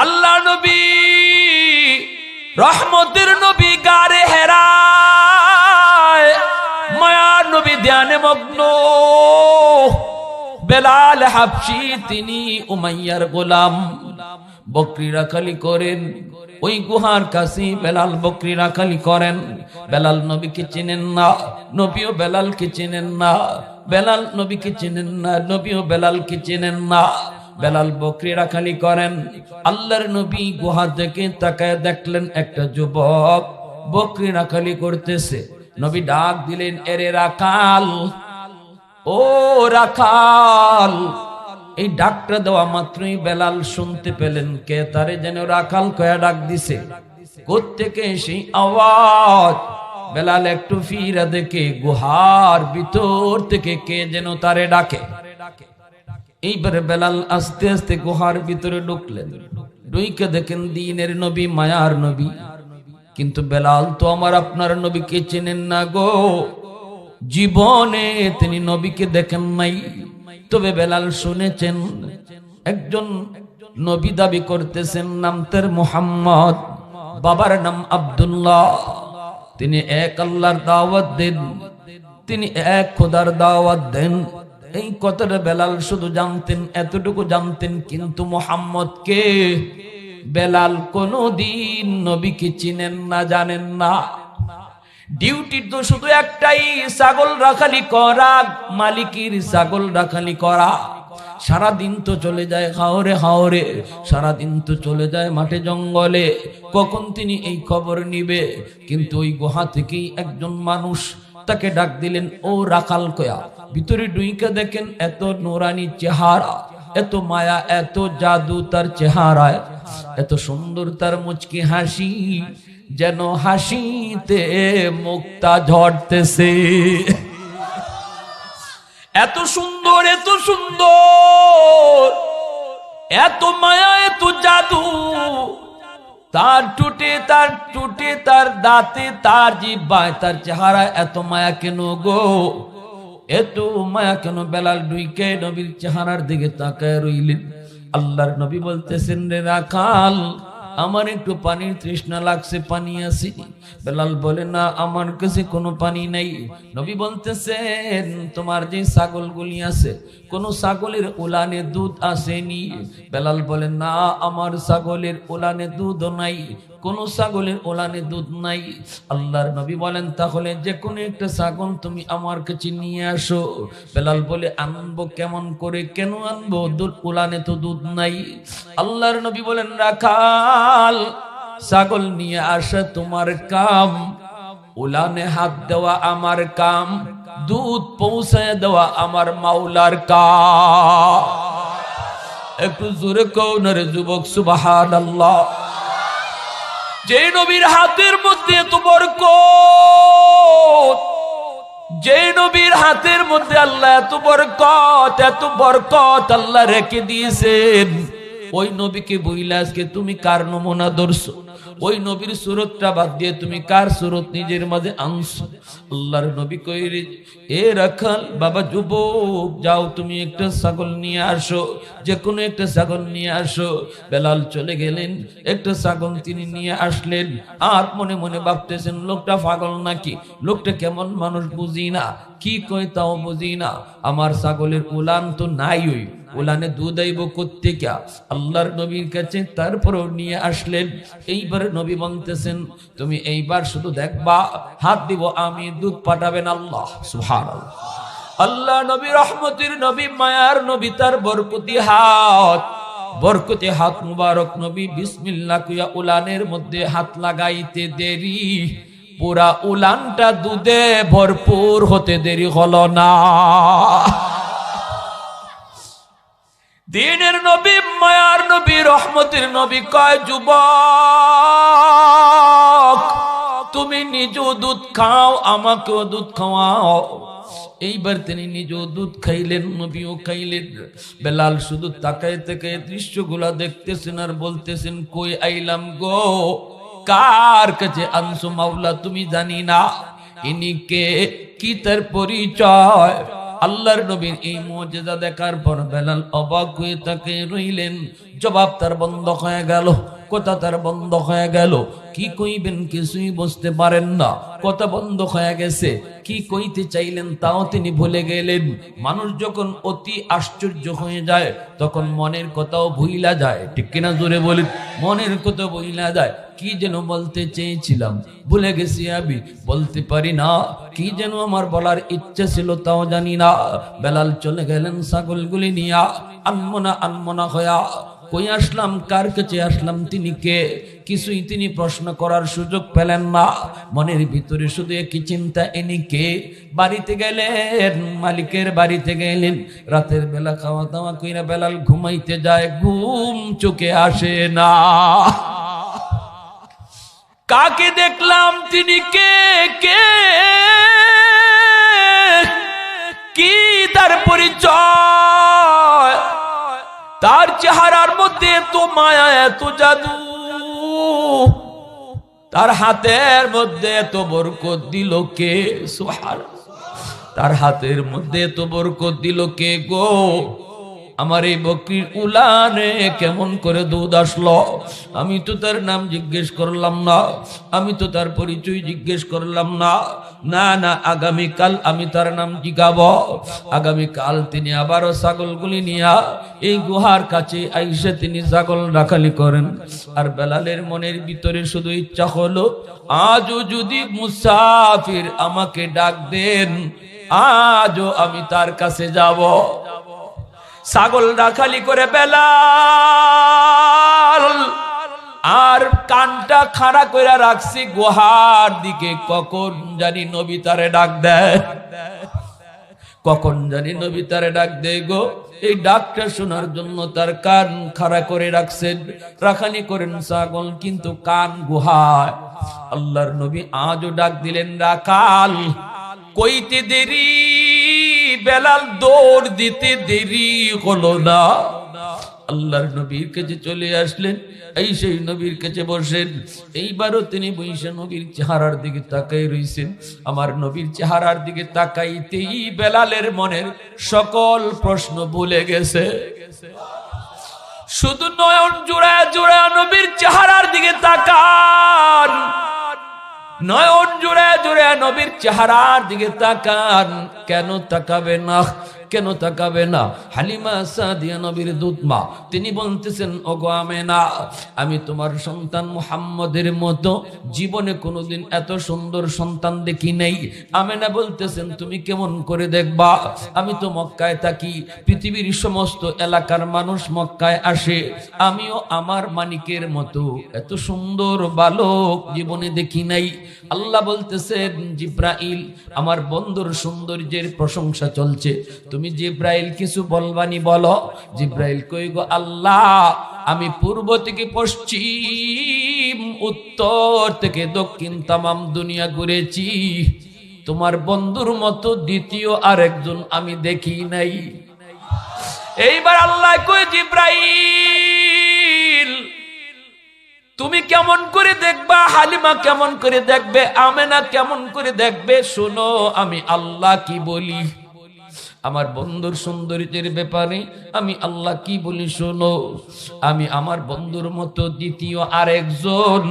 আল্লাহ নবী রহমতের নবী গারে হেরা মায়ার নবী ধ্যানে মগ্ন। বেলাল হাবশি তিনি উমাইয়ার গোলাম, বকরি রাখালি করেন ওই গুহার কাছে। বেলাল বকরি রাখালি করেন। বেলাল নবীকে চিনেন না, নবীও বেলালকে চিনেন না। বেলাল নবীকে চিনেন না, নবীও বেলালকে চিনেন না। বেলাল বকরি রাখালি করেন। আল্লাহর নবী গুহা থেকে তাকায় দেখলেন একটা যুবক বকরি রাখালি করতেছে। নবী ডাক দিলেন, এরে রাখাল, ও রাখাল। এই ডাকটা দেওয়া মাত্রই বেলাল শুনতে পেলেন কে তারে যেন রাখাল কয়া ডাক দিছে। কোত্থেকে সেই আওয়াজ? বেলাল একটু ফিরে দেখে গুহার ভিতর থেকে কে যেন তারে ডাকে। এইবারে বেলাল আস্তে আস্তে গুহার ভিতরে ঢুকলেন। ঢুকে দেখেন দ্বীনের নবী, মায়ার নবী। কিন্তু বেলাল তো আমার আপনার নবীকে চেনেন না গো, জীবনে তিনি নবীকে দেখেন নাই। তবে বেলাল শুনেছেন একজন নবী দাবি করতেছেন, নাম তার মুহাম্মদ, বাবার নাম আব্দুল্লাহ। তিনি এক আল্লাহর দাওয়াত দেন, তিনি এক খোদার দাওয়াত দেন। এই কথাটা বেলাল শুধু জানতেন, এতটুকু জানতেন। কিন্তু মুহাম্মদ কে বেলাল কোনদিন নবীকে চিনেন না, জানেন না। ডিউটি তো শুধু একটাই, ছাগল রাখালি করা, মালিকের ছাগল রাখালি করা। সারাদিন তো চলে যায় হাওরে হাওরে, সারাদিন তো চলে যায় মাঠে জঙ্গলে। কখন তিনি এই খবর নিবে? কিন্তু ওই গুহা থেকেই একজন মানুষ তাকে ডাক দিলেন, ও রাখাল কয়া। ভিতরে ডুইকা দেখেন এত নোরানি চেহারা, এত মায়া, এত জাদু তার চেহারায়, এত সুন্দর তার মুচকি হাসি, যেন হাসিতে মুক্তা ঝরতেছে। এত সুন্দর, এত সুন্দর, এত মায়া, এত জাদু তার টুটে, তার টুটে, তার দাঁতে, তার জিহ্বায়, তার চেহারা। এত মায়া কেন গো, এত মায়া কেন? বেলাল ডুইকে নবীর চেহারার দিকে তাকায় রইলেন। আল্লাহর নবী বলতেছেন, রে রাখাল, আমার একটু পানির তৃষ্ণা লাগছে, পানি আসেনি। বেলাল বলে, না, আমার কাছে কোনো পানি নাই। নবী বলতেছেন, তোমার যে ছাগলগুলি আছে, কোন ছাগলের উলানে দুধ আসেনি? বেলাল বলে, না, আমার ছাগলের উলানে দুধও নাই, কোন ছাগলের ওলানে দুধ নাই। আল্লাহর নবী বলেন, তাহলে যে কোনো একটা ছাগল তুমি আমার কাছে নিয়ে আসো। বেলাল বলে, আনবো কেমন করে, কেন আনবো? দুধ ওলানে তো দুধ নাই। আল্লাহর নবী বলেন, রাখাল, ছাগল নিয়ে আসা তোমার কাম, ওলানে হাত দেওয়া আমার কাম, দুধ পৌঁছায় দেওয়া আমার মাওলার কাম। একটু জোরে কও না রে যুবক, সুবহানাল্লাহ। যে নবীর হাতের মধ্যে এত বরকত, যে নবীর হাতের মধ্যে আল্লাহ এত বরকত, এত বরকত আল্লাহ রেখে দিয়েছেন, ওই নবীকে বইলা আজকে তুমি কার নমুনা ধরছো? ওই নবীর সুরতটা বাদ দিয়ে তুমি কার সুরত নিজের মাঝে আনছো? আল্লাহর নবী কইরে, এ রাখাল বাবা, যুবক, যাও তুমি একটা ছাগল নিয়ে আসো, যে কোনো একটা ছাগল নিয়ে আসো। বেলাল চলে গেলেন, একটা ছাগল তিনি নিয়ে আসলেন। আর মনে মনে ভাবতেছেন, লোকটা পাগল নাকি, লোকটা কেমন মানুষ বুঝি না, কি কই তাও বুঝি না। আমার ছাগলের উলান তো নাই, ওই উলানে দুধ আইব কোত্থেকে? আল্লাহর নবীর কাছে তারপরেও নিয়ে আসলেন। এইবার নবী বলতেছেন, তুমি এইবার শুধু দেখবা, হাত দিব আমি, দুধ পাঠাবেন আল্লাহ। সুবহানাল্লাহ। আল্লাহ নবী, রহমতের নবী, মায়ার নবী, তার বরকতি হাত, বরকতি হাত মুবারক নবী বিসমিল্লাহ কইয়া উলানের মধ্যে হাত লাগাইতে দেরি, পুরা উলানটা দুধে ভরপুর হতে দেরি হলো না। দ্বীনের নবী, মায়ার নবী, রহমতের নবী কয়, যুবক, তুমি নিজেও দুধ খাও, আমাকেও দুধ খাওয়াও। এইবার তিনি নিজেও দুধ খাইলেন, নবীও খাইলেন। বেলাল শুধু তাকায় তাকায় দৃশ্যগুলা দেখতেছেন আর বলতেছেন, কই আইলাম গো, কার কাছে আনছো মাওলা তুমি জানি না, ইনি কে, কি তার পরিচয়? আল্লাহর নবীর এই মুজিজা দেখার পর বেলাল অবাক হয়ে তাকে রইলেন। জবাব তার বন্ধ হয়ে গেল, কথা তার বন্ধ হয়ে গেল। কি কইবেন কিছুই বুঝতে পারেন না, কথা বন্ধ হয়ে গেছে। কি কইতে চাইলেন তাও তিনি ভুলে গেলেন। মানুষ যখন অতি আশ্চর্য হয়ে যায় তখন মনের কথাও ভুইলা যায়, ঠিক কিনা জোরে বলি? মনের কথা ভুইলা যায়। কি যেন বলতে চেয়েছিলাম ভুলে গেছি, আমি বলতে পারি না। কি যেন আমার বলার ইচ্ছা ছিল তাও জানি না। বেলাল চলে গেলেন ছাগলগুলি নিয়া, আনমনা হইয়া। কই আসলাম, কার কাছে আসলাম, তিনি কে, কিছুই তিনি প্রশ্ন করার সুযোগ পেলেন না। মনের ভিতরে শুধু একই চিন্তা, এনি কে। বাড়িতে গেলেন, মালিকের বাড়িতে গেলেন। রাতের বেলা খাওয়া দাওয়া কইরা বেলাল ঘুমাইতে যায়, ঘুম চোখে আসে না। কাকে দেখলাম, তিনি কে, কে কি তার পরিচয়? তার চেহারার মধ্যে এত মায়া, এত জাদু, তার হাতের মধ্যে এত বরকত দিল কে? সুবহানাল্লাহ। তার হাতের মধ্যে এত বরকত দিল কে গো? আমার এই বকরির উলানে কেমন করে দুধ আসলো? আমি তো তার নাম জিজ্ঞেস করলাম না, আমি তো তার পরিচয় জিজ্ঞেস করলাম না। না না, আগামীকাল আমি তার নাম জিজ্ঞাবো। আগামীকাল তিনি আবারও ছাগলগুলি নিয়া এই গুহার কাছে আইসে তিনি ছাগল রাখালি করেন। আর বেলালের মনের ভিতরে শুধু ইচ্ছা হলো, আজও যদি মুসাফির আমাকে ডাক দেন, আজও আমি তার কাছে যাব। ছাগল রাখালি করে বেলাল আর কানটা খাড়া করে রাখছি গুহার দিকে। কখন জানি নবী তারে ডাক দেয়, কখন জানি নবী তারে ডাক দেয় গো। এই ডাকটা শোনার জন্য তার কান খাড়া করে রাখছেন, রাখালি করেন ছাগল, কিন্তু কান গুহায়। আল্লাহর নবী আজও ডাক দিলেন, রাখাল। কইতে দেরি, বেলাল দৌড় দিতে দেরি হলো না। আল্লাহর নবীর কাছে চলে আসলেন, এই সেই নবীর কাছে বসেন। এইবারও তিনি বইসে নবীর চেহারার দিকে তাকাই রইছেন। আমার নবীর চেহারার দিকে তাকাইতেই বেলালের মনের সকল প্রশ্ন ভুলে গেছে। শুধু নয়ন জোড়ায় জোড়ায় নবীর চেহারার দিকে তাকান, নয়ন জোড়ায় জোড়ায় নবীর চেহারার দিকে তাকান। কেন তাকাবে না, কেন তাকাবে না? হালিমা সাদিয়া নবীর দুধ মা, তিনি বলতেছেন, ওগো আমেনা, আমি তোমার সন্তান মুহাম্মদের মতো জীবনে কোনোদিন এত সুন্দর সন্তান দেখি নাই। আমেনা বলতেছেন, তুমি কেমন করে দেখবা? আমি তো মক্কায় থাকি, পৃথিবীর সমস্ত এলাকার মানুষ মক্কায় আসে, আমিও আমার মানিকের মতো এত সুন্দর বালক জীবনে দেখি নাই। আল্লাহ বলতেছেন, জিব্রাইল, আমার বন্ধুর সৌন্দর্যের প্রশংসা চলছে, তুমি জিব্রাইল কিছু বলবানি বলো। জিব্রাইল কই গো আল্লাহ, আমি পূর্ব থেকে পশ্চিম, উত্তর থেকে দক্ষিণ তামাম দুনিয়া ঘুরেছি, তোমার বন্ধুর মতো দ্বিতীয় আরেকজন আমি দেখি নাই। এইবার আল্লাহ কই, জিব্রাইল তুমি কেমন করে দেখবা? হালিমা কেমন করে দেখবে? আমেনা কেমন করে দেখবে? শোনো আমি আল্লাহ কি বলি আমার বন্ধুর সৌন্দর্যের ব্যাপারে, আমি আল্লাহ কি বলি শোনো। আমি আমার বন্ধুর মতো দ্বিতীয় আরেকজন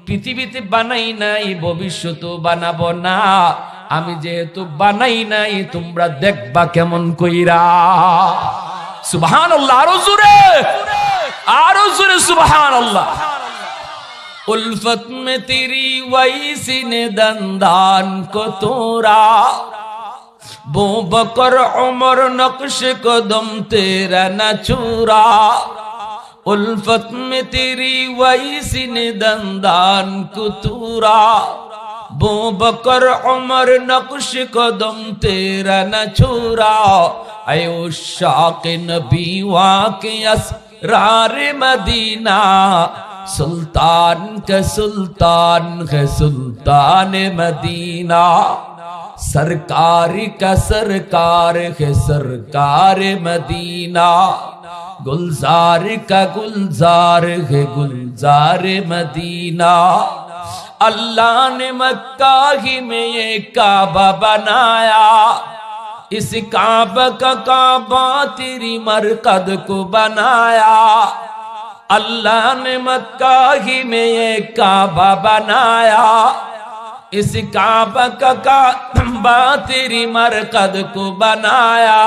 পৃথিবীতে বানাই নাই, ভবিষ্যতেও বানাবো না। আমি যেহেতু বানাই নাই, তোমরা দেখবা কেমন কইরা। সুবহানাল্লাহ, আরো জোরে, আরো জোরে সুবহানাল্লাহ। उल्फत में तेरी वैसी ने दंदान को तोड़ा, बो बकर उमर नक्श कदम तेरा न छुरा। उल्फत में तेरी वैसी ने दंदान को तोड़ा, बो बकर उमर नक्श कदम तेरा न छुरा। आयो शाक नबी वाके असरार मदीना, सुल्तान का सुल्तान है सुल्तान मदीना। सरकार का सरकार है सरकार मदीना, गुलजार का गुलजार है गुलजार मदीना। अल्लाह ने मक्का ही में ये काबा बनाया, इस काबा का काबा तेरी मरकद को बनाया, अल्लाह ने मक्का ही में ये काबा बनाया। इस काबा का काबा तेरी मरकद को बनाया,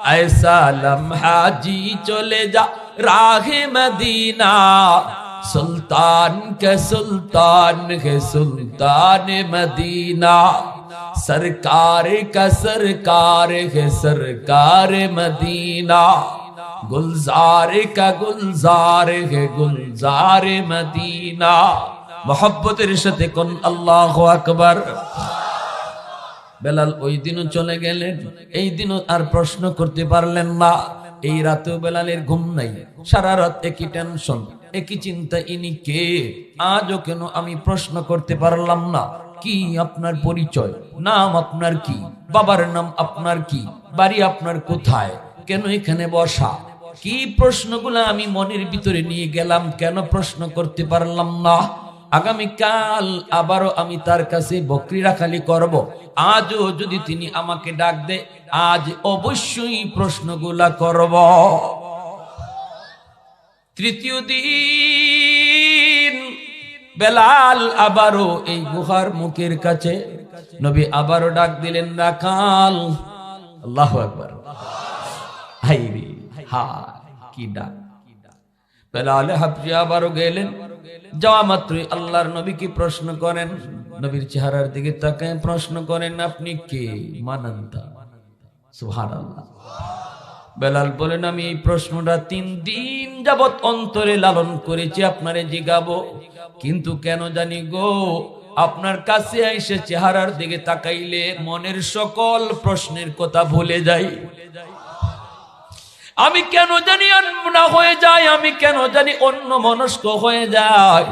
ऐसा लम्हा जी चले जा राहे मदीना। सुल्तान के सुल्तान है सुल्तान मदीना, सरकार का सरकार है सरकार मदीना, गुलजार का गुलजार है गुलजार मदीना। मोहब्बतेर साथे कोन আল্লাহু আকবার। বেলাল ওই দিনও চলে গেলেন, এই দিনও আর প্রশ্ন করতে পারলেন না। এই রাতেও বেলালের ঘুম নাই, সারা রাত একই টেনশন, একই চিন্তা, ইনি কে, আজও কেন আমি প্রশ্ন করতে পারলাম না। কি আপনার পরিচয়, নাম আপনার কি, বাবার নাম আপনার কি, বাড়ি আপনার কোথায়, কেন এখানে বসা, কি প্রশ্নগুলো আমি মনের ভিতরে নিয়ে গেলাম, কেন প্রশ্ন করতে পারলাম না। আগামীকাল আবারও আমি তার কাছে বকরি রাখালি করব। আজও যদি তিনি আমাকে ডাক দেয়, আজ অবশ্যই প্রশ্নগুলা করব। তৃতীয় দিন বেলাল আবারও এই গুহার মুখের কাছে, নবী আবারও ডাক দিলেন, রাখাল। আল্লাহু আকবার। হাই রে হায়, কি ডাক! বেলাল হাবশী আবারও গেলেন, যাওয়া মাত্রই আল্লাহর নবীকে প্রশ্ন করেন, নবীর চেহারার দিকে তাকায় প্রশ্ন করেন, আপনি কে? মানান্তা। সুবহানাল্লাহ। বেলাল বলেন, আমি এই প্রশ্নটা 3 দিন যাবত অন্তরে লালন করেছি, আপনারে জিগাবো, কিন্তু কেন জানি গো আপনার কাছে এসে চেহারার দিকে তাকাইলে মনের সকল প্রশ্নের কথা ভুলে যাই। আমি কেন জানি আনমনা হয়ে যায়, আমি কেন জানি অন্য মনস্ক হয়ে যায়।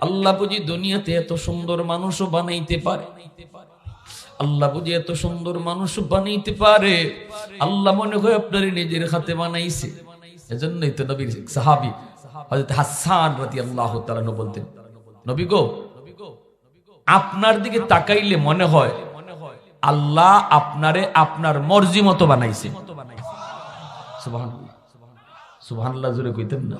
আল্লাহ বুঝি দুনিয়াতে এত সুন্দর মানুষও বানাইতে পারে, আল্লাহ বুঝি এত সুন্দর মানুষ বানাইতে পারে। আল্লাহ মনে হয় আপনার নিজের হাতে বানাইছে। এজন্যই তো নবীর সাহাবী হযরত হাসান রাদিয়াল্লাহু তাআলা বলতেন, নবী গো, আপনার দিকে তাকাইলে মনে হয় আল্লাহ আপনারে আপনার মর্জি মতো বানাইছে। সুবহানাল্লাহ, সুবহানাল্লাহ জোরে কইতেন না?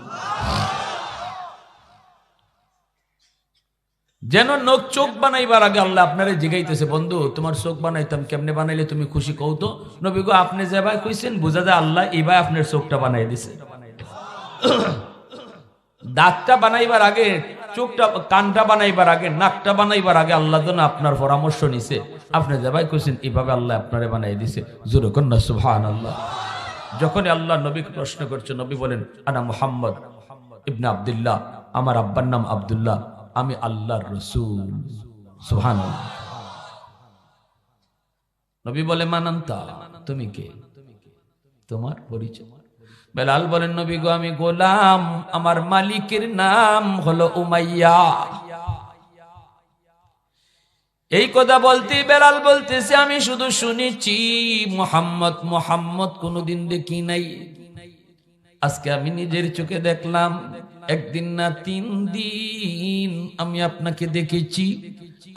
যেন নখ চোখ বানাইবার আগে আল্লাহ আপনারে জিগাইতেছে, বন্ধু তোমার চোখ বানাইতাম, কেমনে বানাইলে তুমি খুশি কও তো। নবী গো, আপনি যে ভাই কইছেন, বুঝা যায় আল্লাহ এই ভাই আপনার চোখটা বানাই দিছে। দাঁতটা বানাইবার আগে, চোখটা, কানটা বানাইবার আগে, নাকটা বানাইবার আগে আল্লাহ তো না আপনার পরামর্শ নিছে। আপনি যে ভাই কইছেন এইভাবে আল্লাহ আপনারে বানাই দিছে। জোরে কন্যা সুবহানাল্লাহ। যখন আল্লাহ নবীকে প্রশ্ন করছে, নবী বলেন, আনা মুহাম্মদ ইবনে আব্দুল্লাহ, আমার আব্বার নাম আব্দুল্লাহ, আমি আল্লাহর রাসূল। সুবহানাল্লাহ। নবী বলে, মানান্তা, তুমি কে, তোমার পরিচয়? বেলাল বলেন, নবী গো, আমি গোলাম, আমার মালিকের নাম হলো উমাইয়া। এই কথা বলতে বেলাল বলতেছে, আমি শুধু শুনেছি মুহাম্মদ, মুহাম্মদ কোনদিন দেখি নাই। আজকে আমি নিজের চোখে দেখলাম, একদিন না 3 দিন আমি আপনাকে দেখেছি,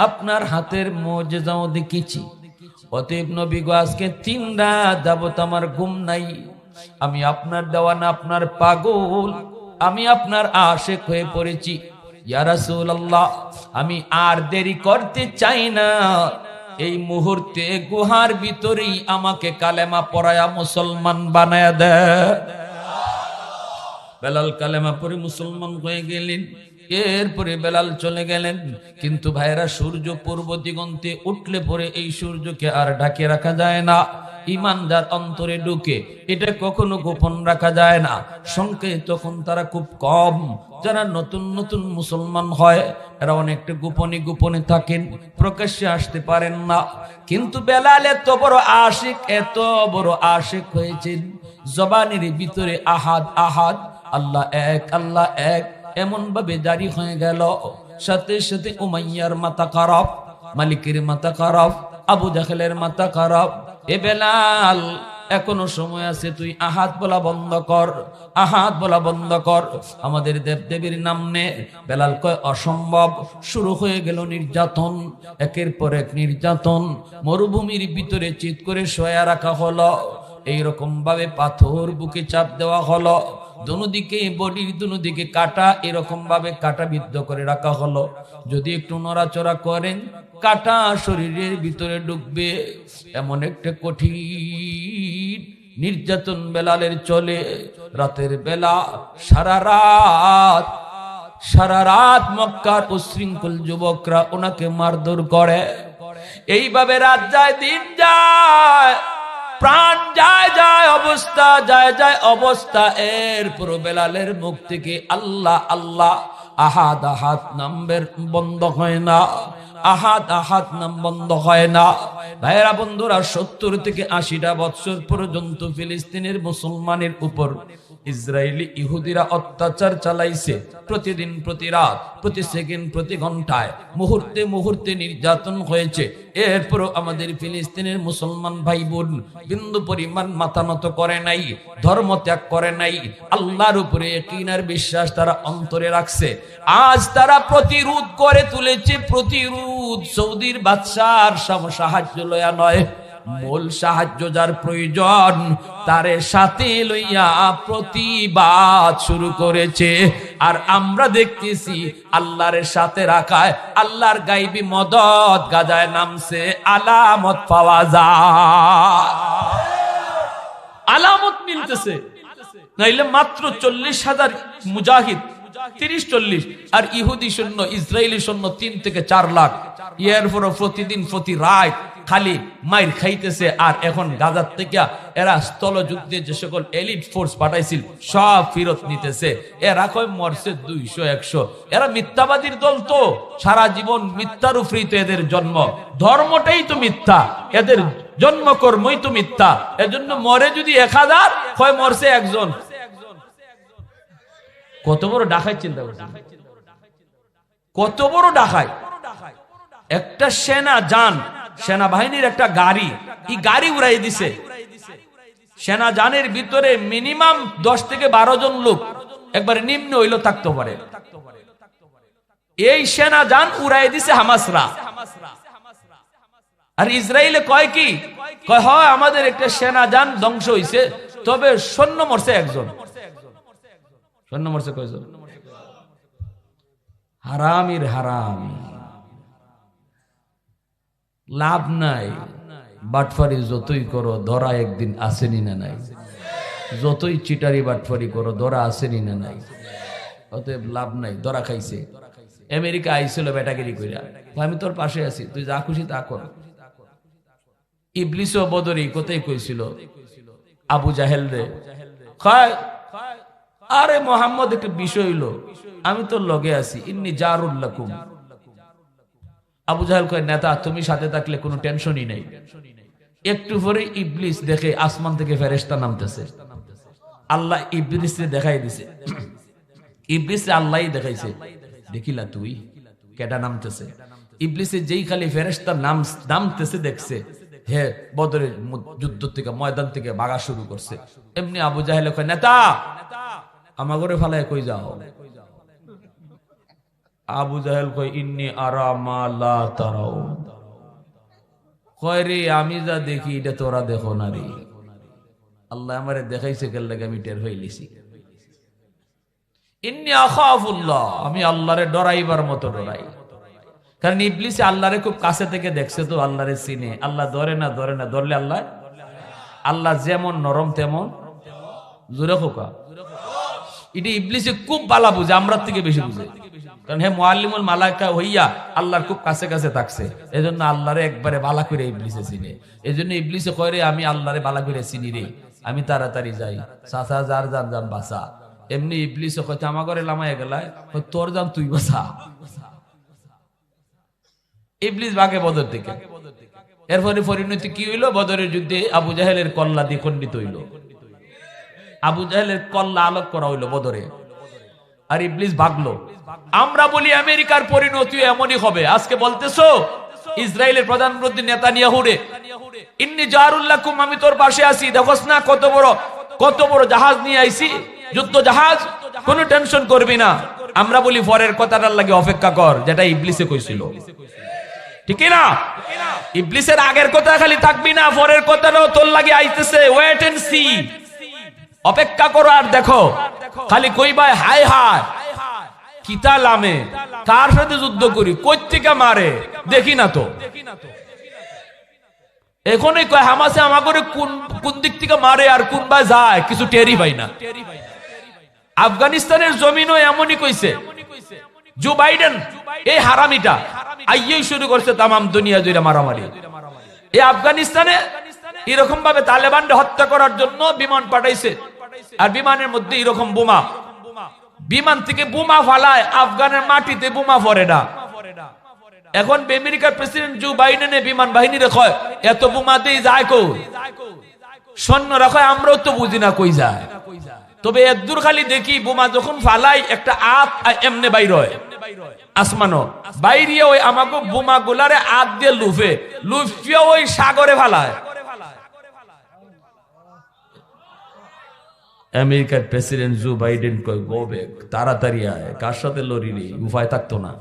আপনার হাতের মুজিজাও দেখেছি। অতএব নবী গো, আজকে 3 রাত যাবত আমার ঘুম নাই। আমি আপনার দেওয়ানা, আপনার পাগল, আমি আপনার আশিক হয়ে পড়েছি। ইয়া রাসূলুল্লাহ, আমি আর দেরি করতে চাই না, এই মুহূর্তে গুহার ভিতরেই আমাকে কালেমা পড়ায়া মুসলমান বানায়া দেয়। বেলাল কালেমা পড়ে মুসলমান হয়ে গেলেন। এরপরে বেলাল চলে গেলেন। কিন্তু ভাইরা, সূর্য পূর্ব দিগন্তে উঠলে পরে এই সূর্যকে আর ঢাকে রাখা যায় না। ঈমান যার অন্তরে ঢুকে, এটা কখনো গোপন রাখা যায় না। সংখ্যায় তখন তারা খুব কম। যারা নতুন নতুন মুসলমান হয়, এরা অনেকটা গোপনে গোপনে থাকেন, প্রকাশ্যে আসতে পারেন না। কিন্তু বেলাল এত বড় আশিক, এত বড় আশিক হয়েছেন, জবানের ভিতরে আহাদ আহাদ, আল্লাহ এক, আল্লাহ এক, এমন ভাবে জারি হয়ে গেল। সাথে সাথে উমাইয়ার মাথা খারাপ, মালিকের মাথা খারাপ, আবু জাহেলের মাথা খারাপ। এ বেলাল, এখনো সময় আছে, তুই আহাদ বলা বন্ধ কর, আহাদ বলা বন্ধ কর, আমাদের দেবদেবীর নাম নে। বেলাল কয় অসম্ভব। শুরু হয়ে গেল নির্যাতন, একের পর এক নির্যাতন। মরুভূমির ভিতরে চিৎ করে শোয়া রাখা হলো, এইরকম ভাবে পাথর বুকে চাপ দেওয়া হলো, দুদিকে বডির দুদিকে কাটা, এরকম ভাবে কাটা বিদ্ধ করে রাখা হলো। যদি একটু নড়াচড়া করেন কাটা শরীরের ভিতরে ঢুকবে। এমন একটা কঠিন নির্যাতন বেলালের চলে। রাতের বেলা সারা রাত মক্কার উশৃঙ্খল যুবকরা ওনাকে মারধর করে। এইভাবে রাত যায়, দিন যায়, প্রাণ যায় অবস্থা। এরপর বেলালের মুখ থেকে আল্লাহ আল্লাহ আহাদ আহাদ নামের বন্ধ হয় না, আহাদ আহাদ নাম বন্ধ হয় না। ভাইরা বন্ধুরা, 70 থেকে 80টা বছর পর্যন্ত ফিলিস্তিনের মুসলমানের উপর ইসরায়েলি ইহুদিরা অত্যাচার চালাইছে। প্রতিদিন, প্রতি রাত, প্রতি সেকেন্ড, প্রতি ঘন্টায়, মুহূর্তে মুহূর্তে নির্যাতন হয়েছে। এরপরও আমাদের ফিলিস্তিনের মুসলমান ভাই বোন বিন্দু পরিমাণ মাথা নত করে নাই, ধর্ম ত্যাগ করে নাই, আল্লাহর উপরে ইয়াকিন আর বিশ্বাস তারা অন্তরে রাখছে। আজ তারা প্রতিরোধ করে তুলেছে, প্রতিরোধ সৌদির বাদশার সাহায্য লয়া নয়, মূল সাহায্য যার প্রয়োজন তারে সাথে লইয়া প্রতিবাদ শুরু করেছে। আর আমরা দেখতেছি আল্লাহর সাথে রাখায় আল্লাহর গাইবী মদত গাজায় নামছে, আলামত পাওয়া যায়, আলামত মিলতেছে। নাইলে মাত্র 40,000 মুজাহিদ, 30-40, আর ইহুদি সৈন্য, ইসরায়েলি সৈন্য 3 থেকে 4 লাখ। এরপর প্রতিদিন প্রতি রাত খালি মাইর খাইতেছে। আর এখন গাজার থেকে এরা স্থলযুদ্ধে যে সকল এলিট ফোর্স পাঠাইছিল সব ফেরত নিতেছে। এরা কয় মরছে 200-100। এরা মিথ্যাবাদীর দল, তো সারা জীবন মিথ্যার উপরেই তো এদের জন্ম, ধর্মটাই তো মিথ্যা, এদের জন্মকর্মই তো মিথ্যা। এজন্য মরে যদি 1000 হয়, মরছে 1 জন। কত বড় ডাকাই, চিন্তা করছেন? কত বড় ডাকাই! একটা সেনাবাহিনীর একটা গাড়ি, এই গাড়ি উড়াই দিছে। সেনাযানের ভিতরে মিনিমাম 10 থেকে 12 জন লোক একবার নিম্ন হইলো থাকতে পারে। এই সেনাযান উড়াই দিছে হামাসরা। আর ইসরায়েলে কয় কি, কয় হয় আমাদের একটা সেনাযান ধ্বংস হইছে, তবে সৈন্য মরছে 1 জন। সৈন্য মরছে কয়জন? হারামির হারাম, লাভ নাই। বাটফারি যতই করো ধরা একদিন আসেনি না নাই, যতই চিটারি বাটফারি করো ধরা আসেনি না নাই, অতএব লাভ নাই। ধরা খাইছে। আমেরিকা আইছিল বেটাগিরি কইরা, আমি তোর পাশে আছি, তুই যা খুশি তা কর। ইবলিস ও বদরি কোথায় কইছিল আবু জাহেল রে, আরে মোহাম্মদ একটা বিষয় হইলো, আমি তোর লগে আছি, ইন্নী জারুল লাকুম। আবু জাহেল কয়, নেতা তুমি সাথে থাকলে কোনো টেনশনই নেই। একটু পরে ইবলিস দেখে আসমান থেকে ফেরেশতা নামতেছে। আল্লাহ ইবলিসকে দেখাই দিছে, ইবলিসে আল্লাহই দেখাইছে, দেখিলা তুই কেডা নামতেছে। ইবলিসে যেই খালি ফেরেশতা নামতেছে দেখছে, হে বদরের যুদ্ধ থেকে, ময়দান থেকে ভাগা শুরু করছে। এমনি আবু জাহেল কয়, নেতা আমার ঘরে ফালায় কই যাও? আবু জাহেল কয়, ইন্নী আরা মা লা তারাও। কয় রে, আমি যা দেখি এটা তোরা দেখো না রে। আল্লাহ আমারে দেখাইছে কেন লাগে আমি টের হইলিছি। ইন্নী আখাফুল্লাহ, আমি আল্লাহরে ডরাইবার মতো ডরাই। কারণ ইবলিসে আল্লাহরে খুব কাছে থেকে দেখছে, তো আল্লাহরে চিনে। আল্লাহ ধরে না, ধরলে আল্লাহ যেমন নরম তেমন জোরে খোকা। এটা ইবলিসে খুব বালা বুঝে, আমরা থেকে বেশি বুঝে। কারণ হে মুআল্লিমুল মালাইকা হইয়া আল্লাহর খুব কাছে কাছে থাকছে, এজন্য আল্লাহরে একবারে বালা করে ইবলিসে চিনে। এজন্য ইবলিসে কয় রে, আমি আল্লাহরে বালা করে চিনি রে, আমি তাড়াতাড়ি যাই, চাচা যার যান বাসা। এমনি ইবলিসে কয়, আমার ঘরে লামায় গেলায়, তোর যান তুই বাসা। ইবলিস ভাগে বদর থেকে। এরপরে পরিণতি কি হইলো? বদরের যুদ্ধে আবু জাহেলের কল্লা দিয়ে খণ্ডিত হইল। আবু জাহেলের কল্লা আলোক করা হইলো বদরে, আর ইবলিস ভাগলো। আমরা বলি আমেরিকার পরিণতি এমনই হবে। আজকে বলতেছো ইসরায়েলের প্রধানমন্ত্রী নেতানিয়াহুরে ইন্নী জারুল লাকুম, আমি তোর পাশে আছি, দেখোস না কত বড় জাহাজ নিয়ে আইছি, যুদ্ধ জাহাজ, কোনো টেনশন করবি না। আমরা বলি পরের কথাটার লাগে অপেক্ষা কর, যেটা ইবলিসে কইছিল, ঠিক না? ইবলিসের আগের কথা খালি থাকবি না, পরের কথাটাও তোর লাগে আইতেছে, ওয়েট এন্ড সি, অপেক্ষা করো আর দেখো। খালি কইবাই হায় হায় কিতা লামে, কার সাথে যুদ্ধ করি, কই থেকে মারে দেখি না তো। এখনই কয় হামাসে আমাকে কোন দিক থেকে মারে আর কোন বা যায় কিছু টেরি পাই না। আফগানিস্তানের জমিনও এমনই কইছে, জো বাইডেন এই হারামিটা আইয়েই শুরু করছে তামাম দুনিয়া জুড়ে মারামারি। এই আফগানিস্তানে এরকম ভাবে তালেবানকে হত্যা করার জন্য বিমান পাঠাইছে, আর বিমানের মধ্যে এরকম বোমা, বিমান থেকে বোমা ফালায়, আফগানের মাটিতে বোমা পড়ে না। এখন আমেরিকার প্রেসিডেন্ট জো বাইডেনে বিমান বাহিনী রেখে এত বোমা দিয়ে যায় কই, সৈন্য রাখে, আমরাও তো বুঝি না কই যায়। তবে এদুর খালি দেখি বোমা যখন ফালাই একটা আত এমনে বাইর হয় আসমানো, বাইরিয়ে ওই আমাকে বোমা গুলারে আত দিয়ে লুফিয়ে ওই সাগরে ফালায়। আমেরিকার প্রেসিডেন্ট জো বাইডেন কই গোবে তাড়াতাড়ি আয়, কার সাথে লড়ি রে, উপায় থাকতো না,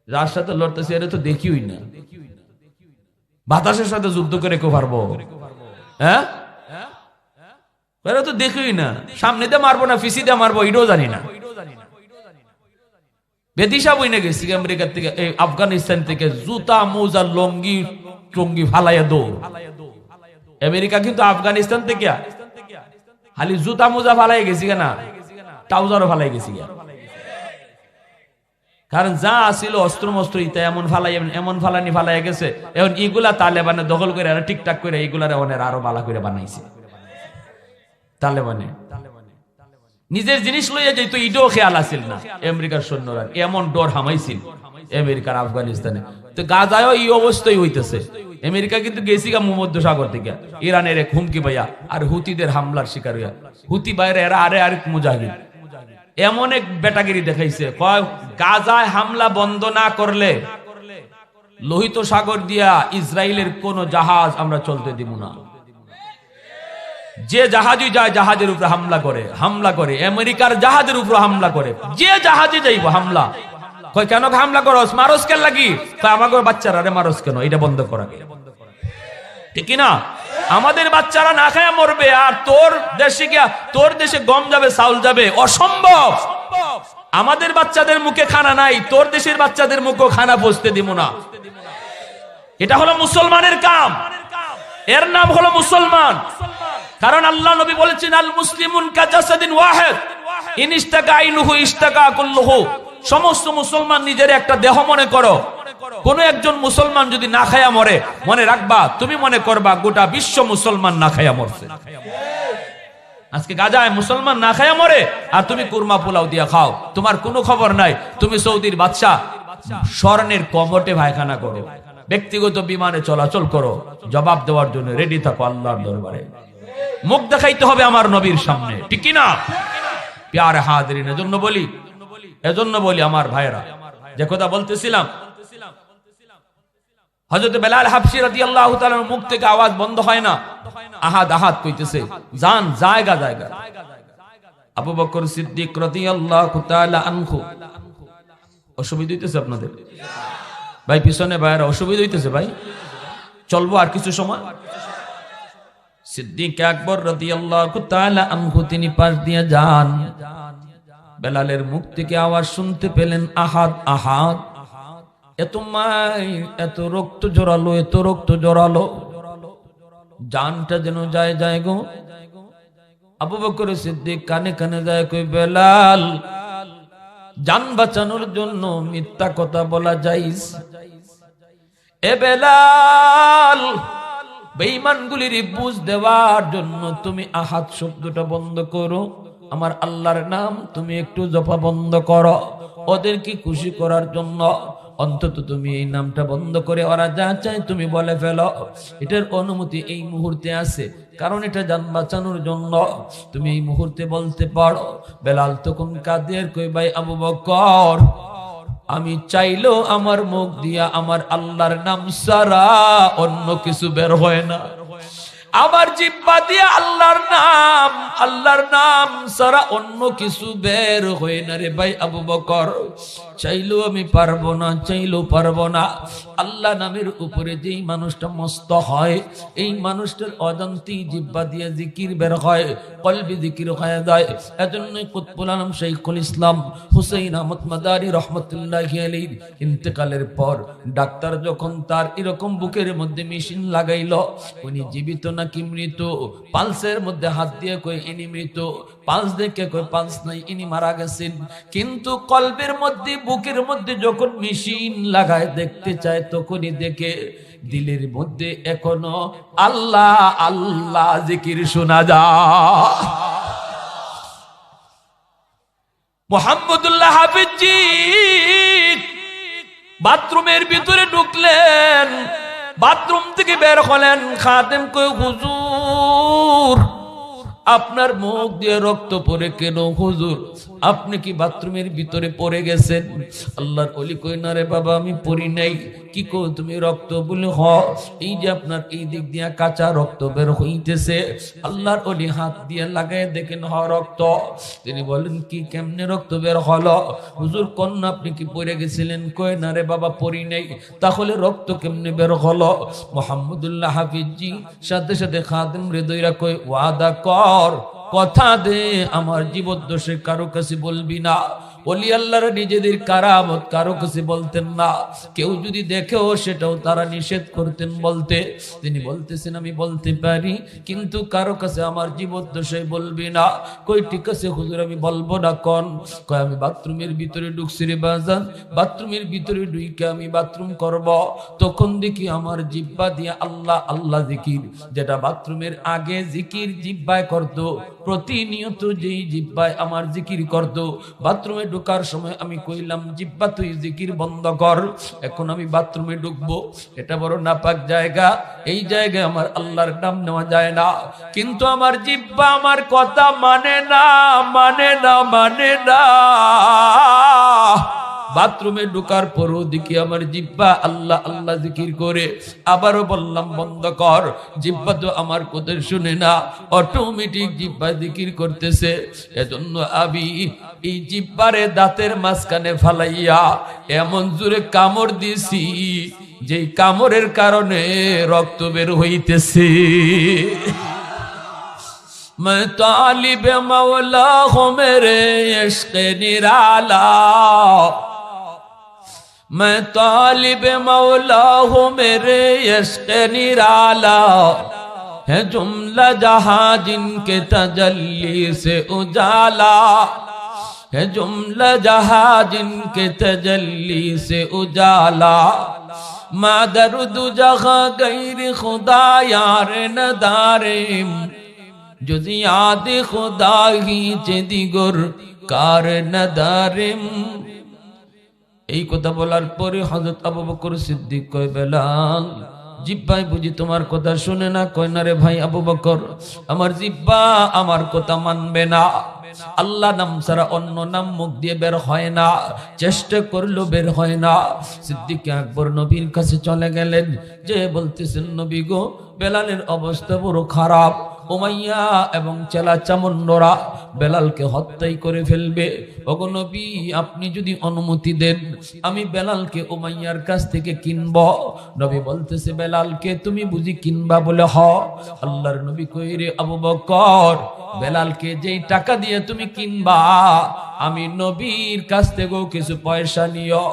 যার সাথে লড়তেছে এরা তো দেখিওই না, বাতাসের সাথে যুদ্ধ করে কেউ পারবো? হ্যাঁ, এরা তো দেখিওই না, সামনে দিয়ে মারবো না পিছি দিয়ে মারবো এটাও জানি না। বেদিশা বইনে গেছি আমেরিকা থেকে, এই আফগানিস্তান থেকে জুতা মোজা লঙ্গি টঙ্গি ফালাইয়া দৌড়। আমেরিকা কিন্তু আফগানিস্তান থেকে খালি জুতা মোজা ফালাই গেছি না, ট্রাউজারও ফালাই গেছি, কারণ যা আসিল অস্ত্র মস্ত্র ইতা এমন ফালানি ফালাই গেছে। এখন ইগুলা তালেবানে দখল করে আর ঠিকঠাক করে এইগুলার আরো বালা করে বানাইছে তালেবানে। নিজের জিনিস লইয়া যেত ইটাও খেয়াল আসিল না আমেরিকার সৈন্যরা, এমন ডর হামাইছিল আমেরিকার আফগানিস্তানে। তো গাজায়ও এই অবস্থাই হইতেছে। আমেরিকা কিন্তু গেছি গা ভূমধ্য সাগর থেকে ইরানের এক হুমকি পাইয়া আর হুতিদের হামলার শিকার হইয়া, হুতি বাইরে এরা আরেক মুজাহিদ এমন এক বেটাগিরি দেখাইছে, গাজায় হামলা বন্ধ না করলে লোহিত সাগর দিয়া ইসরায়েলের কোন জাহাজ আমরা চলতে দিব না। যে জাহাজই যায় জাহাজের উপরে হামলা করে, আমেরিকার জাহাজের উপরে হামলা করে, যে জাহাজে যাইব হামলা। কই কেন হামলা করস, মারস কেন লাগি? আমাদের বাচ্চারা রে মারস কেন, এটা বন্ধ করা, ঠিক না? আমাদের বাচ্চারা না খায় মরবে, আর তোর দেশে গম যাবে, চাউল যাবে, অসম্ভব। আমাদের বাচ্চাদের মুখে খানা নাই, তোর দেশের বাচ্চাদের মুখে খানা পৌঁছতে দিব না। এটা হলো মুসলমানের কাম, এর নাম হলো মুসলমান। কারণ আল্লাহ নবী বলেছেন আল মুসলিমুন কাজাসাদিন ওয়াহিদ ইন ইস্তাকা আইনুহু ইস্তাকা কুল্লুহু। সমস্ত মুসলমান নিজের একটা দেহ মনে করো। কোন একজন মুসলমান যদি না খায়া মরে, মনে রাখবা তুমি মনে করবা গোটা বিশ্ব মুসলমান না খায়া মরছে। আজকে গাজায় মুসলমান না খায়া মরে আর তুমি কুরমা পোলাও দিয়া খাও, তোমার কোনো খবর নাই। তুমি সৌদির বাদশা, স্বর্ণের কমটে ভাইখানা করো, ব্যক্তিগত বিমানে চলাচল করো, জবাব দেওয়ার জন্য রেডি থাকো আল্লাহর দরবারে। মুখ দেখাইতে হবে আমার নবীর সামনে, ঠিক কি না? প্যারে হাজিরিন, এজন্য বলি আমার ভাইরা, যে কথা বলতেছিলাম, হযরত বেলাল হাবশী রাদিয়াল্লাহু তাআলার মুখ থেকে আওয়াজ বন্ধ হয় না, আহাদ আহাদ কইতেছে, জান জায়গা। আবু বকর সিদ্দিক রাদিয়াল্লাহু তাআলা আনহু, অসুবিধা হইতেছে আপনাদের ভাই? পিছনে ভাইরা অসুবিধা হইতেছে ভাই? চলবো আর কিছু সময়। সিদ্দিক আকবর রাদিয়াল্লাহু তাআলা আনহু তিনি পাশ দিয়ে যান, বেলালের মুখ থেকে আওয়াজ শুনতে পেলেন, আহাদ আহাদ। এত মাই, এত রক্ত জোরালো, জানটা যেন যায় গো। আবু বকর সিদ্দিক কানে কানে যায়, কই বেলাল, জান বাঁচানোর জন্য মিথ্যা কথা বলা যাইস? এ বেলাল, বেঈমানগুলির বুঝ দেওয়ার জন্য তুমি আহাদ শব্দটা বন্ধ করো, আমার আল্লাহর নাম তুমি একটু জপা বন্ধ করো, ওদেরকে খুশি করার জন্য অন্তত তুমি এই নামটা বন্ধ করে ওরা যা চায় তুমি বলে ফেলো। এটার অনুমতি এই মুহূর্তে আছে, কারণ এটা জান বাঁচানোর জন্য, তুমি এই মুহূর্তে বলতে পারো। বেলাল তখন কাদের, কই ভাই আবু বকর, আমি চাইলেও আমার মুখ দিয়া আমার আল্লাহর নাম ছাড়া অন্য কিছু বের হয় না। আমার জিহ্বা দিয়ে আল্লাহর নাম ছাড়া অন্য কিছু বের হয় না রে ভাই আবু বকর। চাইলেও আমি পারবো না, চাইলেও পারবো না। আল্লাহ নামের উপরে যেই মানুষটা মস্ত হয়, এই মানুষটার অজান্তেই জিহ্বা দিয়ে জিকির বের হয়, কলবি জিকির হয়ে যায়। এজন্যই কুতবুল আলম শাইখুল ইসলাম হুসাইন আহমদ মাদারি রহমতুল্লাহি আলাইহির ইন্তেকালের পর ডাক্তার যখন তার এরকম বুকের মধ্যে মেশিন লাগাইলো, উনি জীবিত নাকি মৃত, পালসের মধ্যে হাত দিয়ে কই ইনি মৃত, পালস দেখে কই পালস নাই, ইনি মারা গেছেন। কিন্তু কলবের মধ্যে বুকের মধ্যে যখন মেশিন লাগায় দেখতে চায়, তখনই দেখে দিলের মধ্যে এখনো আল্লাহ আল্লাহ জিকির শোনা যায়। মোহাম্মদুল্লাহ হাফিজি বাথরুমের ভিতরে ঢুকলেন, বাথরুম থেকে বের হলেন, খাদেম কই হুজুর আপনার মুখ দিয়ে রক্ত পড়ে কেন হুজুর? আপনি কি বাথরুমের ভিতরে পড়ে গেছেন? আল্লাহর ওলি কই না রে বাবা, আমি পড়ি নাই। কি কো তুমি রক্ত বলে? হ, এই যে আপনার এই দিক দিয়ে কাঁচা রক্ত বের হইতেছে। আল্লাহর ওলি হাত দিয়ে লাগায় দেখেন হ রক্ত। তিনি বলেন কি কেমনে রক্ত বের হলো? হুজুর কন্যা আপনি কি পড়ে গেছিলেন? কই না রে বাবা পড়ি নাই। তাহলে রক্ত কেমনে বের হলো? মোহাম্মদুল্লাহ হাফিজি সাথে সাথে খাদেম হৃদয়রা কই ওয়াদা কর, কথা দে আমার জীবদ্দশে কারো কাছে বলবি না। ওলি আল্লাহরা নিজেদের কারামত কারো কাছে বলতেন না, কেউ যদি দেখেও সেটাও তারা নিষেধ করতেন বলতে। তিনি বলতেছেন আমি বলতে পারি, কিন্তু কারো কাছে আমার জীবদ্দশায় বলবি না। কই ঠিক আছে হুজুর আমি বলবো না। কোন? কয় আমি বাথরুমের ভিতরে ঢুকছি রে বাজান, বাথরুমের ভিতরে ঢুকে আমি বাথরুম করব, তখন দেখি আমার জিহ্বা দিয়ে আল্লাহ আল্লাহ জিকির, যেটা বাথরুমের আগে জিকির জিহ্বায় করত, প্রতিনিয়ত যেই জিহ্বায় আমার জিকির করত, বাথরুমে ঢোকার সময় আমি কইলাম জিহ্বা তুই জিকির বন্ধ কর, এখন আমি বাথরুমে ঢুকবো। এটা বড় নাপাক জায়গা, এই জায়গায় আমার আল্লাহর নাম নেওয়া যায় না। কিন্তু আমার জিহ্বা আমার কথা মানে না, মানে না, মানে না। বাথরুমে ঢোকার পরও দেখি আমার জিহ্বা আল্লাহ আল্লাহ জিকির করে। আবারও বললাম বন্ধ কর, জিহ্বা তো আমার কথা শুনে না, অটোমেটিক জিহ্বা জিকির করতেছে। এজন্য আমি এই জিহ্বারে দাঁতের মাঝখানে ফালাইয়া এমন জোরে কামড় দিছি, যে কামড়ের কারণে রক্ত বের হইতেছে। मैं तालिब मौला हूँ मेरे इश्क़ निराला, मैं तालिब मौला हूँ मेरे इश्क़ निराला, है जुमला जहाँ जिनके तजल्ली से उजाला, है जुमला जहाँ जिनके तजल्ली से उजाला, मादरुद जहाँ गैर खुदा यार नदारिम, যদি আদে খোদাহি চেদিগর কার নদারিম। এই কথা বলার পরে হযরত আবু বকর সিদ্দিক কয় বেলাল জিহ্বাই বুঝি তোমার কথা শুনে না? কয় না রে ভাই আবু বকর, আমার জিহ্বা আমার কথা মানবে না। আল্লাহ নাম ছাড়া অন্য নাম মুখ দিয়ে বের হয় না, চেষ্টা করলেও বের হয় না। সিদ্দিক আকবর নবীর কাছে চলে গেলেন, যে বলতেছেন নবী গো বেলালের অবস্থা বড় খারাপ, উমাইয়া এবং চেলা চামুন্ডরা বেলালকে হত্যাই করে ফেলবে। ওগো নবী আপনি যদি অনুমতি দেন আমি বেলালকে উমাইয়ার কাছ থেকে কিনব। নবী বলতেছে বেলালকে তুমি বুঝি কিনবা? বলে হ। আল্লাহর নবী কই রে আবু বকর, বেলালকে যেই টাকা দিয়ে তুমি কিনবা আমি নবীর কাছ থেকেও কিছু পয়সা নিও,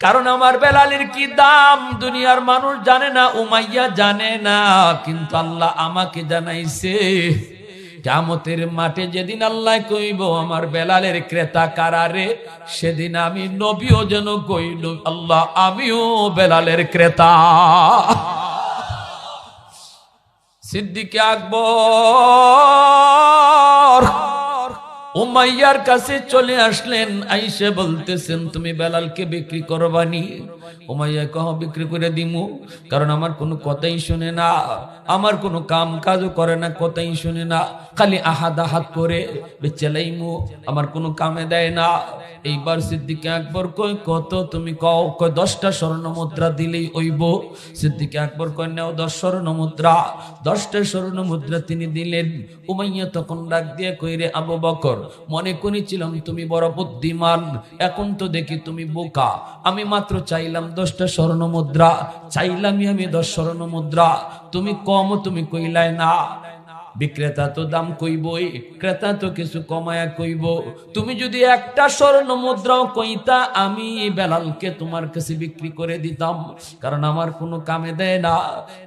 কারণ আমার বেলালের কি দাম দুনিয়ার মানুষ জানে না, উমাইয়া জানে না, কিন্তু আল্লাহ আমাকে জানাইছে। কিয়ামতের মাঠে যেদিন আল্লাহ কইব আমার বেলালের ক্রেতা কারারে, সেদিন আমি নবীও যেন কইল আল্লাহ আমিও বেলালের ক্রেতা। সিদ্দিক আকবর উমাইয়ার কাছে চলে আসলেন, আইসা বলতেছেন তুমি বেলালকে বিক্রি করবানি? উমাইয়া কহ বিক্রি করে দিমু, কারণ আমার কোনো কথাই শুনে না, আমার কোনো কাম কাজও করে না, কথাই শুনে না, খালি আহাদ আহাদ করে বেচেলাইমু, আমার কোনো কামে দেয় না। এইবার সিদ্দিক আকবর কই কত তুমি কও? কয় 10টা স্বর্ণ মুদ্রা দিলেই হইব। সিদ্দিক আকবর কয় নাও 10 স্বর্ণ মুদ্রা। 10টা স্বর্ণ মুদ্রা তিনি দিলেন। উমাইয়া তখন ডাক দিয়ে কইরে আবু বকর, মনে করেছিলাম তুমি বড় বুদ্ধিমান, এখন তো দেখি তুমি বোকা। আমি মাত্র চাইলাম 10টা স্বর্ণ মুদ্রা, চাইলামই আমি 10 স্বর্ণ মুদ্রা, তুমি কম তুমি কইলাই না। বিক্রেতা তো দাম কইবই, ক্রেতা তো কিছু কমায়া কইব। তুমি যদি একটা স্বর্ণ মুদ্রাও কইতা, আমি বেলালকে তোমার কাছে বিক্রি করে দিতাম, কারণ আমার কোনো কামে দেয় না।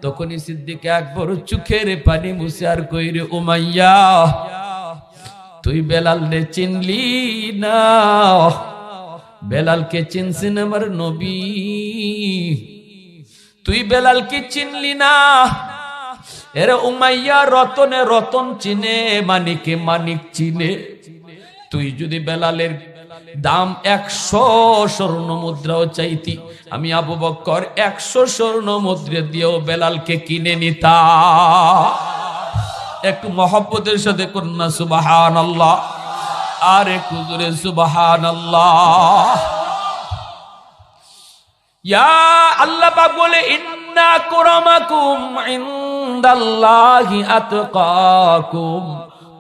তখনই সিদ্দিক আকবর চোখের পানি মুছে আর কইরে উমাইয়া, তুই বেলালকে চিনলি না? বেলালকে চিনছেন আমার নবী, তুই বেলালকে চিনলি না? এরে উমাইয়া, রতনে রতন চিনে, মানিকে মানিক চিনে। তুই যদি বেলালের দাম 100 স্বর্ণ মুদ্রাও চাইতি, আমি আবু বকর 100 স্বর্ণ মুদ্রা দিয়েও বেলালকে কিনে নিতা। একটু মহব্বতের সাথে কন্যা সুবহানাল্লাহ, আর একটু জোরে সুবহানাল্লাহ। ইয়া আল্লাহ পাক বলে, ইন্না আক্রামাকুম ইনদাল্লাহি আতকাকুম,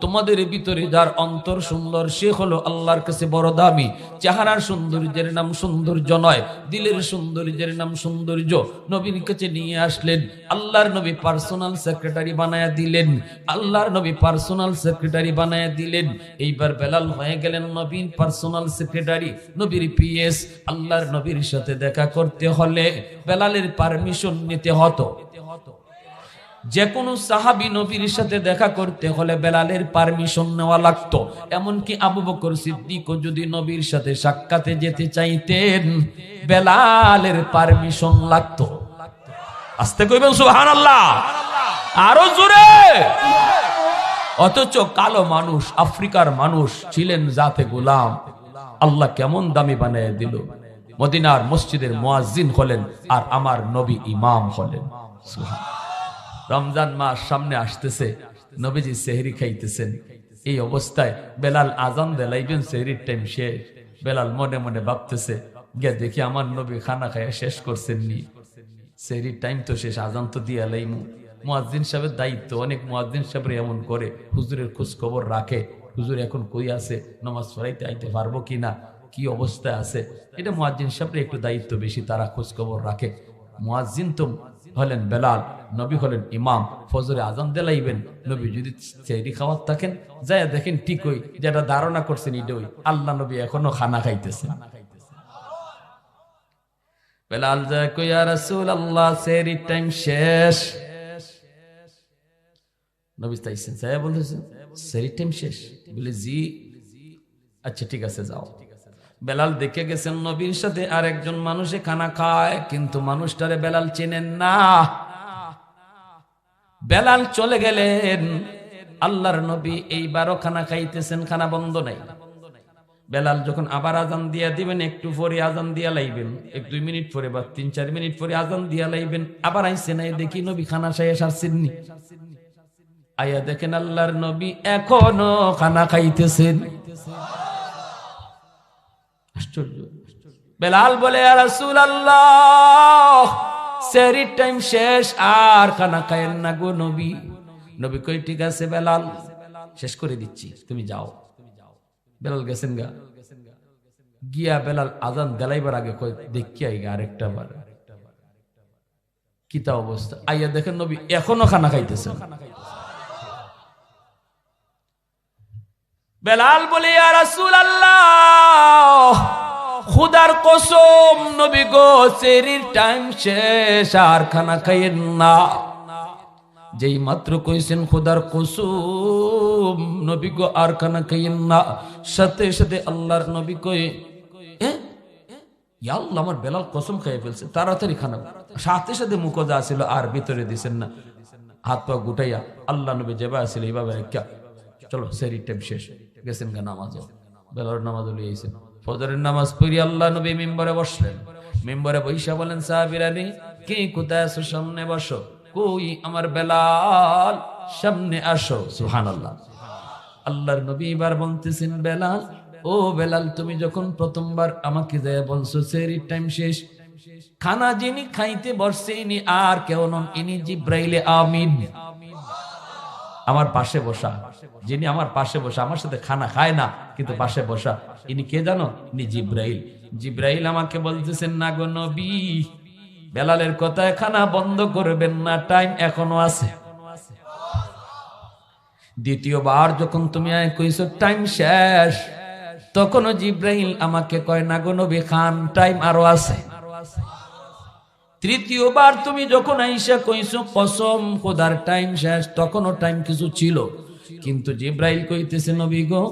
তোমাদের ভিতরে যার অন্তর সুন্দর সে হলো আল্লাহর কাছে বড় দামি। চেহারার সৌন্দর্যের নাম সৌন্দর্য নয়, দিলের সৌন্দর্যের নাম সৌন্দর্য। নবীর কাছে নিয়ে আসলেন, আল্লাহর নবী পার্সোনাল সেক্রেটারি বানায়া দিলেন, আল্লাহর নবী পার্সোনাল সেক্রেটারি বানায়া দিলেন। এইবার বেলাল হয়ে গেলেন নবীর পার্সোনাল সেক্রেটারি, নবীর পিএস। আল্লাহর নবীর সাথে দেখা করতে হলে বেলালের পারমিশন নিতে হতো। যে কোনো সাহাবী নবীর সাথে দেখা করতে হলে বেলালের পারমিশন নেওয়া লাগতো। এমনকি আবু বকর সিদ্দিকও যদি নবীর সাথে সাক্ষাতে যেতে চাইতেন, বেলালের পারমিশন লাগতো। আস্তে কইবেন সুবহানাল্লাহ, আরো জোরে। অথচ কালো মানুষ, আফ্রিকার মানুষ ছিলেন জাতে গোলাম, আল্লাহ কেমন দামি বানিয়ে দিল। মদিনার মসজিদের মুয়াজ্জিন হলেন, আর আমার নবী ইমাম হলেন। সুবহানাল্লাহ। রমজান মাস সামনে আসতেছে, নবীজি সেহরি খাইতেছেন। এই অবস্থায় বেলাল আজান দেলাইবেন, সেহরির টাইম শেষ। বেলাল মনে মনে ভাবতেছে, গিয়া দেখি আমার নবী খানা খাইয়া শেষ করছেন নি, সেহরির টাইম তো শেষ, আজান তো দিয়া লাইমু। মুয়াজ্জিন সাহেবের দায়িত্ব, অনেক মুয়াজ্জিন সাহেব এমন করে, হুজুরের খোঁজ খবর রাখে, হুজুর এখন কই আছে, নামাজ পড়াইতে আইতে পারবো কিনা, কি অবস্থায় আছে। এটা মুয়াজ্জিন সাহেবের একটু দায়িত্ব বেশি, তারা খোঁজ খবর রাখে। মুয়াজ্জিন তো হলেন বেলাল, নবী হলেন ইমাম। ফজরে আজান দেলাইবেন, নবী যদি সেহরি খাওয়ার থাকেন, যায় দেখেন ঠিক ওই যেটা ধারণা করছেন ইডই, আল্লাহ নবী এখনো খানা খাইতেছেন। বেলাল যায় কই, ইয়া রাসূলুল্লাহ সেহরির টাইম শেষ। নবী তাইছেন, যায় বলতেছেন সেহরির টাইম শেষ? বলে জি। আচ্ছা ঠিক আছে যাও। বেলাল দেখে গেছেন নবীর সাথে আরেকজন মানুষে খানা খায়, কিন্তু মানুষটারে বেলাল চেনেন না। বেলাল চলে গেলেন, আল্লাহর নবী এইবারও খানা খাইতেছেন, খানা বন্ধ নাই। বেলাল যখন আবার আজান দিয়া দিবেন, একটু পরে আজান দিয়া লাইবেন, 1-2 মিনিট পরে বা 3-4 মিনিট পরে আজান দিয়া লাইবেন, আবার আইসে নাই, দেখি নবী খানা শেষ আসছেননি। আয়া দেখেন আল্লাহর নবী এখনো খানা খাইতেছেন। আশ্চর্য। বেলাল বলে, ইয়া রাসূলুল্লাহ সেহরির টাইম শেষ, আর খানা খায়েন না গো নবী। নবী কই ঠিক আছে বেলাল, শেষ করে দিচ্ছি, তুমি যাও। বেলাল গেছেন গা, গিয়া বেলাল আজান দেলাইবার আগে কই দেখি আইগা আরেকটা বার, কিতা অবস্থা। আইয়া দেখেন নবী এখনো খানা খাইতেছেন। বেলাল বলে, ইয়া রাসূলুল্লাহ খুদার কসম নবী গো সেহরির টাইম শেষ, আর খানা খাইয়েন না। যেই মাত্র কইছেন খুদার কসম নবী গো আর খানা খাইয়েন না, সাথে সাথে আল্লাহর নবী কই, ইয়া আল্লাহ আমার বেলাল কসম খাইয়ে ফেলছে, তাড়াতাড়ি খানা। সাথে সাথে মুখজা ছিল, আর ভিতরে দিছেন না, হাত পা গুটাইয়া আল্লাহ নবী যেবা ছিল এইভাবে, চলো সেহরির টাইম শেষ। গেছেন গা নামাজও, বেলার নামাজ লিয়েছেন। ফজরের নামাজ পড়ি আল্লাহ নবী মিম্বরে বসলেন। মিম্বরে বৈশা বলেন, সাহাবীরা রে কে কোথায় আছো, সামনে বসো। কই আমার বেলাল, সামনে আসো। সুবহানাল্লাহ। আল্লাহর নবী এবার বলতেছেন, বেলাল ও বেলাল, তুমি যখন প্রথমবার আমাকে যায় বলছো সেহরির টাইম শেষ, খানা যিনি খাইতে বসছে ইনি আর কেউ নন, ইনি জিব্রাইলে আমিন। আমার পাশে বসা, যিনি আমার পাশে বসা, আমার সাথে খানা খায় না কিন্তু পাশে বসা, ইনি কে জানো? ইনি জিব্রাইল। জিব্রাইল আমাকে বলতেছেন, না গো নবী, বেলালের কথায় খানা বন্ধ করবেন না, টাইম এখনো আছে। দ্বিতীয়বার যখন তুমি কইছো টাইম শেষ, তখনও জিব্রাইল আমাকে কয়, না গো নবী খান, টাইম আরো আছে। তৃতীয়বার তুমি যখন আইসা কইছো কসম খোদার টাইম শেষ, তখনও টাইম কিছু ছিল, কিন্তু জিব্রাইল কইতেছে, নবী গো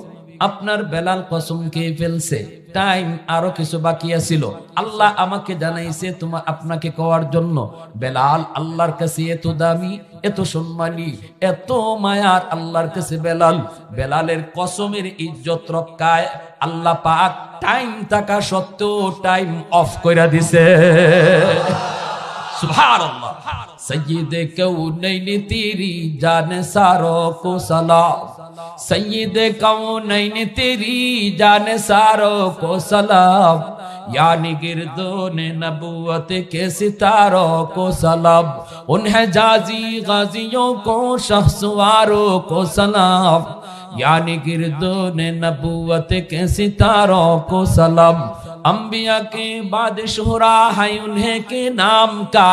আপনার বেলাল কসম খেয়ে ফেলছে, টাইম আরো কিছু বাকি আছিল। আল্লাহ আমাকে জানাইছে আপনাকে কওয়ার জন্য, বেলাল আল্লাহর কাছে এত দামি, এত সম্মানী, এত মায়ার আল্লাহর কাছে বেলাল। বেলালের কসমের ইজ্জত রক্ষায় আল্লাহ পাক টাইম থাকা সত্ত্বেও টাইম অফ কইরা দিছে। সুবহানাল্লাহ। সৈয়দে কৌনৈন তেরি জানে সারো কো সালাম, सैयदे कौनैन तेरी जाने सारों को सलाम, यानी गिरदोने नबूवत के सितारों को सलाम, उन्हें जाजी गाजियों को शख्सवारों को सलाम, यानी गिरदोने नबूवत के सितारों को सलाम, अंबिया के बाद शुहरा है उन्हें के नाम का,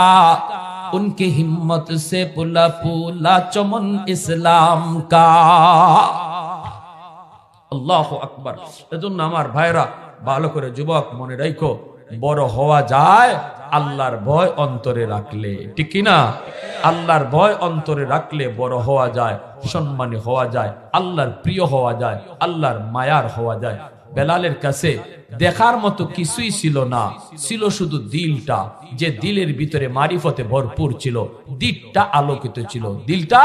उनकी हिम्मत से पुला पुला चमन इस्लाम का। আল্লাহু আকবার। এজন্য আমার ভাইরা ভালো করে যুবক মনে রাখো, বড় হওয়া যায় আল্লাহর ভয় অন্তরে রাখলে, ঠিক কি না? আল্লাহর ভয় অন্তরে রাখলে বড় হওয়া যায়, সম্মানী হওয়া যায়, আল্লাহর প্রিয় হওয়া যায়, আল্লাহর মায়ার হওয়া যায়। বেলালের কাছে দেখার মতো কিছুই ছিল না, ছিল শুধু দিলটা, যে দিলের ভিতরে মারিফতে ভরপুর ছিল, দিলটা আলোকিত ছিল, দিলটা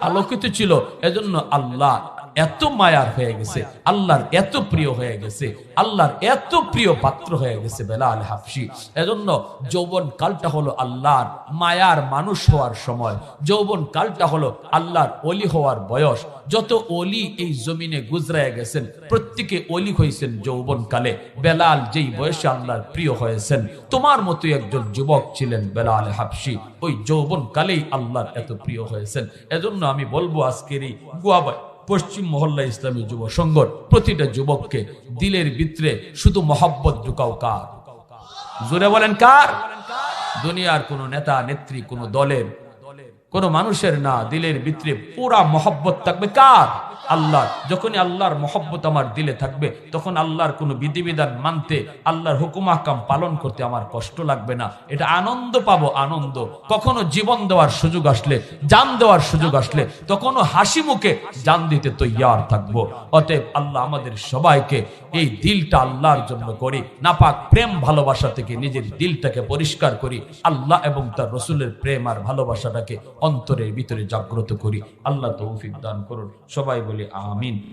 আলোকিত ছিল। এজন্য আল্লাহ এত মায়ার হয়ে গেছে, আল্লাহর এত প্রিয় হয়ে গেছে, আল্লাহর এত প্রিয় পাত্র হয়ে গেছে বেলাল হাফসি। এজন্য যৌবন কালটা হলো আল্লাহর মায়ার মানুষ হওয়ার সময়, যৌবন কালটা হলো আল্লাহর ওলি হওয়ার বয়স। যত ওলি এই জমিনে গুজরায় গেছেন, প্রত্যেকে ওলি হয়েছেন যৌবন কালে। বেলাল যেই বয়সে আল্লাহর প্রিয় হয়েছেন, তোমার মতো একজন যুবক ছিলেন বেলাল হাফসি, ওই যৌবন কালেই আল্লাহর এত প্রিয় হয়েছেন। এজন্য আমি বলবো আজকের এই গুয়াবাই পশ্চিম মহল্লা ইসলামী যুব সংগঠন প্রতিটা যুবককে দিলের ভিতরে শুধু মহব্বত ঢুকাও। কার? জোরে বলেন কার? দুনিয়ার কোন নেতা নেত্রী, কোন দলের, কোন মানুষের না, দিলের ভিতরে পুরা মহব্বত থাকবে কার? আল্লাহ। যখনই আল্লাহর মহব্বত আমার দিলে থাকবে, তখন আল্লাহর কোন বিধিবিধান মানতে, আল্লাহর হুকুম আহকাম পালন করতে আমার কষ্ট লাগবে না, এটা আনন্দ পাবো, আনন্দ। কখনো জীবন দেওয়ার সুযোগ আসলে, জান দেওয়ার সুযোগ আসলে, তখনও হাসি মুখে জান দিতে তৈয়ার থাকবো। অতএব আল্লাহ আমাদের সবাইকে এই দিলটা আল্লাহর জন্য করি, নাপাক প্রেম ভালোবাসা থেকে নিজের দিলটাকে পরিষ্কার করি, আল্লাহ এবং তার রসুলের প্রেম আর ভালোবাসাটাকে অন্তরের ভিতরে জাগ্রত করি। আল্লাহ তৌফিক দান করুন। সবাই বলি আমিন।